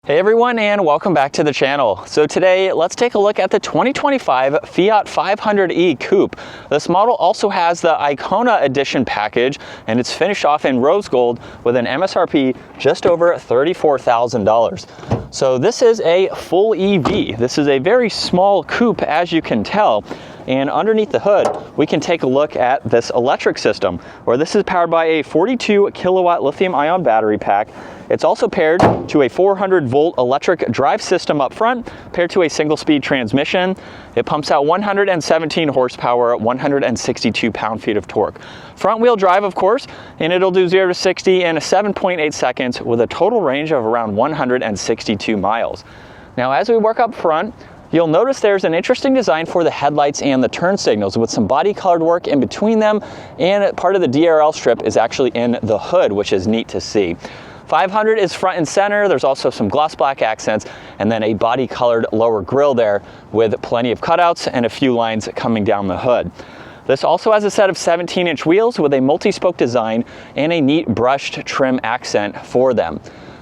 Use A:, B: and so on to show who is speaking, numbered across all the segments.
A: Hey everyone, and welcome back to the channel. So today, let's take a look at the 2025 Fiat 500e Coupe. This model also has the Icona edition package, and it's finished off in rose gold with an MSRP just over $34,000. So this is a full EV. This is a very small coupe, as you can tell. And underneath the hood, we can take a look at this electric system, where this is powered by a 42 kilowatt lithium ion battery pack. It's also paired to a 400 volt electric drive system up front, paired to a single speed transmission. It pumps out 117 horsepower, 162 pound-feet of torque. Front wheel drive, of course, and it'll do 0 to 60 in 7.8 seconds with a total range of around 162 miles. Now, as we work up front, you'll notice there's an interesting design for the headlights and the turn signals with some body colored work in between them, and part of the DRL strip is actually in the hood, which is neat to see. 500 is front and center. There's also some gloss black accents and then a body colored lower grille there with plenty of cutouts and a few lines coming down the hood. This also has a set of 17-inch wheels with a multi-spoke design and a neat brushed trim accent for them.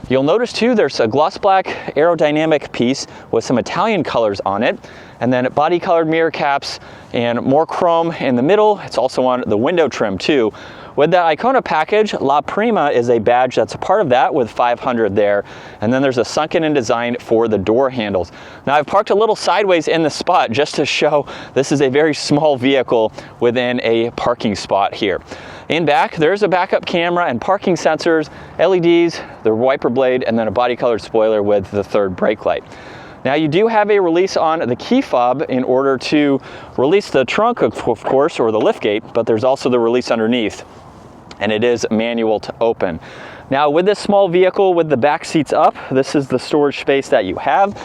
A: You'll notice too, there's a gloss black aerodynamic piece with some Italian colors on it, and then body colored mirror caps and more chrome in the middle. It's also on the window trim too. With the Icona package, La Prima is a badge that's a part of that with 500 there. And then there's a sunken in design for the door handles. Now I've parked a little sideways in the spot just to show this is a very small vehicle within a parking spot here. In back, there's a backup camera and parking sensors, LEDs, the wiper blade, and then a body colored spoiler with the third brake light. Now you do have a release on the key fob in order to release the trunk, of course, or the liftgate, but there's also the release underneath, and it is manual to open. Now with this small vehicle with the back seats up, this is the storage space that you have.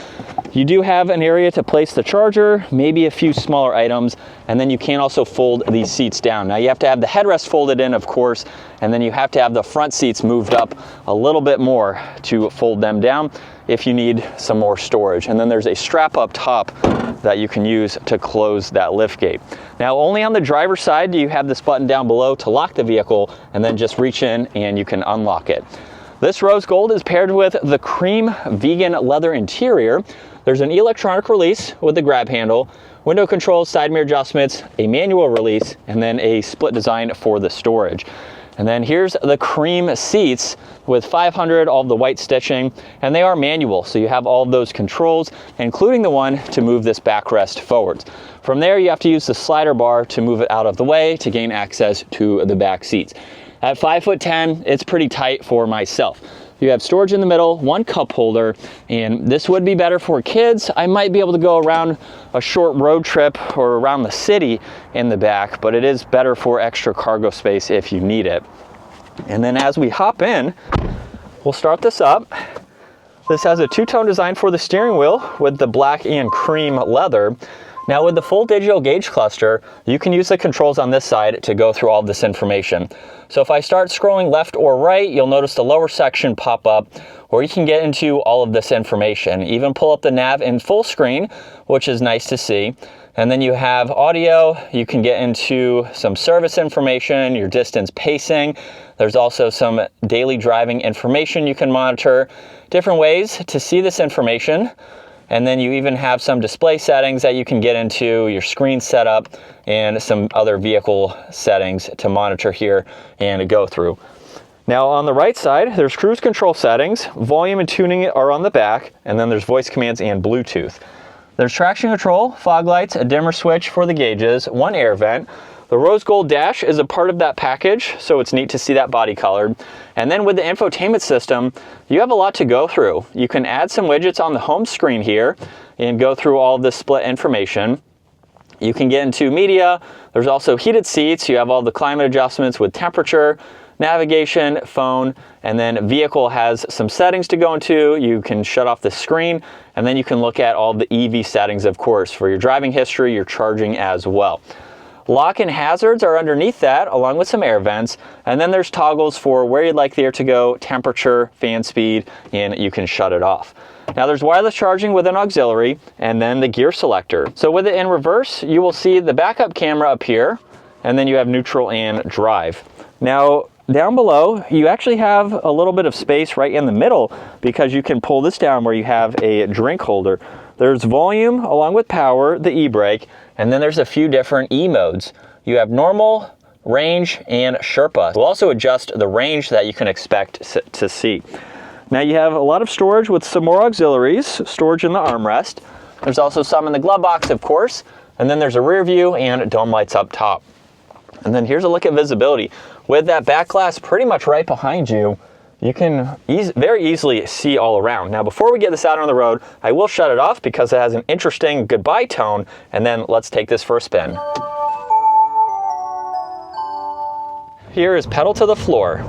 A: You do have an area to place the charger, maybe a few smaller items, and then you can also fold these seats down. Now you have to have the headrest folded in, of course, and then you have to have the front seats moved up a little bit more to fold them down if you need some more storage. And then there's a strap up top that you can use to close that lift gate. Now only on the driver's side do you have this button down below to lock the vehicle, and then just reach in and you can unlock it. This rose gold is paired with the cream vegan leather interior. There's an electronic release with the grab handle, window controls, side mirror adjustments, a manual release, and then a split design for the storage. And then here's the cream seats with 500, all of the white stitching, and they are manual, so you have all of those controls, including the one to move this backrest forwards. From there, you have to use the slider bar to move it out of the way to gain access to the back seats. At 5'10", it's pretty tight for myself. You have storage in the middle, one cup holder, and this would be better for kids. I might be able to go around a short road trip or around the city in the back, but it is better for extra cargo space if you need it. And then as we hop in, we'll start this up. This has a two-tone design for the steering wheel with the black and cream leather. Now with the full digital gauge cluster, you can use the controls on this side to go through all of this information. So if I start scrolling left or right, you'll notice the lower section pop up where you can get into all of this information. Even pull up the nav in full screen, which is nice to see. And then you have audio, you can get into some service information, your distance pacing. There's also some daily driving information you can monitor, different ways to see this information. And then you even have some display settings that you can get into, your screen setup, and some other vehicle settings to monitor here and to go through. Now on the right side, there's cruise control settings, volume and tuning are on the back, and then there's voice commands and Bluetooth. There's traction control, fog lights, a dimmer switch for the gauges, one air vent. The rose gold dash is a part of that package, so it's neat to see that body colored. And then with the infotainment system, you have a lot to go through. You can add some widgets on the home screen here and go through all of the split information. You can get into media. There's also heated seats. You have all the climate adjustments with temperature, navigation, phone, and then vehicle has some settings to go into. You can shut off the screen, and then you can look at all the EV settings, of course, for your driving history, your charging as well. Lock and hazards are underneath that, along with some air vents, and then there's toggles for where you'd like the air to go, temperature, fan speed, and you can shut it off. Now there's wireless charging with an auxiliary, and then the gear selector. So with it in reverse, you will see the backup camera up here, and then you have neutral and drive. Now, down below, you actually have a little bit of space right in the middle because you can pull this down where you have a drink holder. There's volume along with power, the e-brake, and then there's a few different e-modes. You have normal, range, and Sherpa. We'll also adjust the range that you can expect to see. Now you have a lot of storage with some more auxiliaries, storage in the armrest. There's also some in the glove box, of course, and then there's a rear view and dome lights up top. And then here's a look at visibility. With that back glass pretty much right behind you, you can very easily see all around. Now, before we get this out on the road, I will shut it off because it has an interesting goodbye tone, and then let's take this for a spin. Here is pedal to the floor.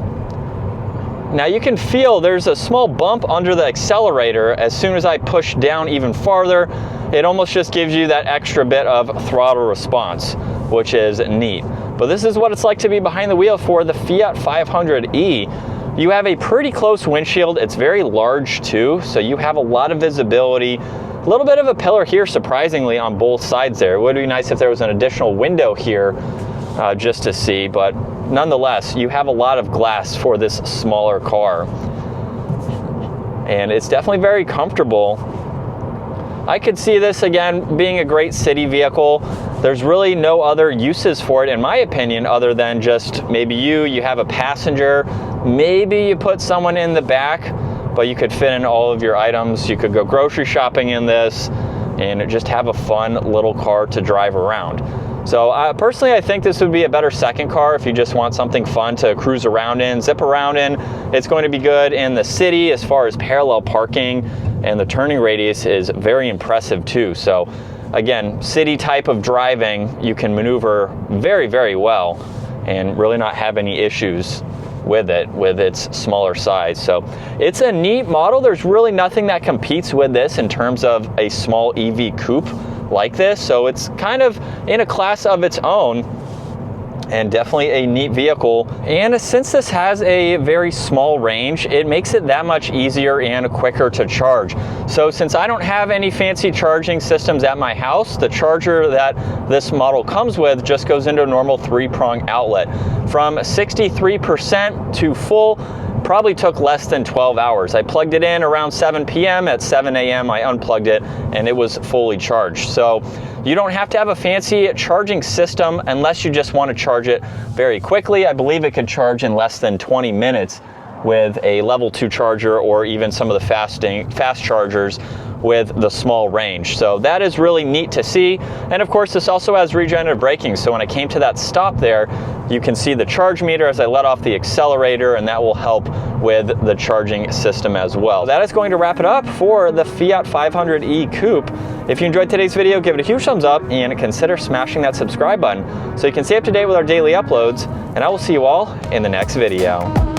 A: Now you can feel there's a small bump under the accelerator. As soon as I push down even farther, it almost just gives you that extra bit of throttle response, which is neat. But this is what it's like to be behind the wheel for the Fiat 500e. You have a pretty close windshield. It's very large too, so you have a lot of visibility. A little bit of a pillar here, surprisingly, on both sides there. It would be nice if there was an additional window here just to see, but nonetheless, you have a lot of glass for this smaller car. And it's definitely very comfortable. I could see this, again, being a great city vehicle. There's really no other uses for it, in my opinion, other than just maybe you have a passenger, maybe you put someone in the back, but you could fit in all of your items. You could go grocery shopping in this and just have a fun little car to drive around. So personally, I think this would be a better second car if you just want something fun to cruise around in, zip around in. It's going to be good in the city as far as parallel parking, and the turning radius is very impressive too. So again, city type of driving, you can maneuver very, very well and really not have any issues with it, with its smaller size. So it's a neat model. There's really nothing that competes with this in terms of a small EV coupe like this. So it's kind of in a class of its own, and definitely a neat vehicle. And since this has a very small range, it makes it that much easier and quicker to charge. So since I don't have any fancy charging systems at my house, the charger that this model comes with just goes into a normal 3-prong outlet. From 63% to full probably took less than 12 hours. I plugged it in around 7 p.m. At 7 a.m. I unplugged it and it was fully charged. So you don't have to have a fancy charging system unless you just want to charge it very quickly. I believe it could charge in less than 20 minutes with a level 2 charger, or even some of the fast chargers with the small range. So that is really neat to see. And of course, this also has regenerative braking. So when I came to that stop there, you can see the charge meter as I let off the accelerator, and that will help with the charging system as well. That is going to wrap it up for the Fiat 500e Coupe. If you enjoyed today's video, give it a huge thumbs up and consider smashing that subscribe button so you can stay up to date with our daily uploads, and I will see you all in the next video.